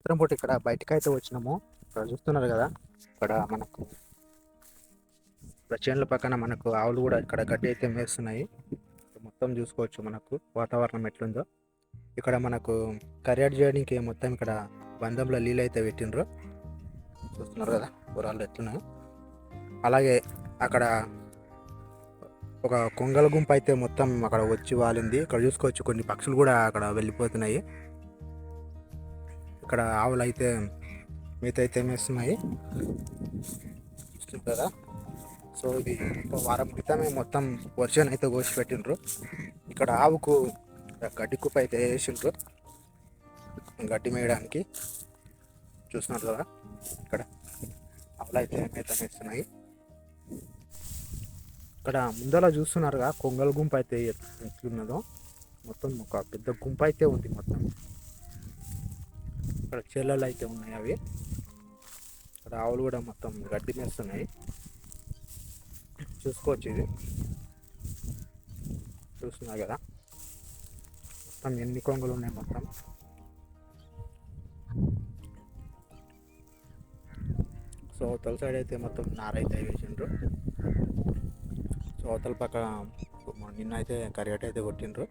సాయంత్రం పూట ఇక్కడ బయటకు అయితే వచ్చినాము. ఇక్కడ చూస్తున్నారు కదా, ఇక్కడ మనకు చేనుల పక్కన మనకు ఆవులు కూడా ఇక్కడ గడ్డి అయితే మేస్తున్నాయి. మొత్తం చూసుకోవచ్చు మనకు వాతావరణం ఎట్లుందో. ఇక్కడ మనకు కర్యాడ్ చేయడానికి మొత్తం ఇక్కడ బంధంలో నీళ్ళు అయితే పెట్టిండ్రు. చూస్తున్నారు కదా పొరాలు ఎట్లున్నాయి. అలాగే అక్కడ ఒక కొంగల గుంపు అయితే మొత్తం అక్కడ వచ్చి వాలింది. ఇక్కడ చూసుకోవచ్చు కొన్ని పక్షులు కూడా అక్కడ వెళ్ళిపోతున్నాయి. ఇక్కడ ఆవులు అయితే మేత అయితే మేస్తున్నాయి. చూస్తుంది కదా. సో ఇది ఒక వారం క్రితమే మొత్తం వర్షం అయితే కోసి పెట్టిండ్రు. ఇక్కడ ఆవుకు గడ్డి కుప్ప అయితే వేసిండ్రు గడ్డి మేయడానికి. చూస్తున్నారు కదా, ఇక్కడ ఆవులు అయితే మేత మేస్తున్నాయి. ఇక్కడ ముందర చూస్తున్నారుగా కొంగల గుంపు అయితే ఎట్లున్నదో. మొత్తం ఒక పెద్ద గుంపు అయితే ఉంది మొత్తం. ఇక్కడ చెల్లెలు అయితే ఉన్నాయి అవి. ఇక్కడ ఆవులు కూడా మొత్తం గడ్డి మేస్తున్నాయి. చూసుకోవచ్చు, ఇది చూస్తున్నారు కదా మొత్తం ఎన్ని కొంగలు ఉన్నాయి మొత్తం. సో అవతల సైడ్ అయితే మొత్తం నారైతే వేసిండ్రు. సో అవతల పక్క నిన్న అయితే కరిగట అయితే కొట్టిండ్రు.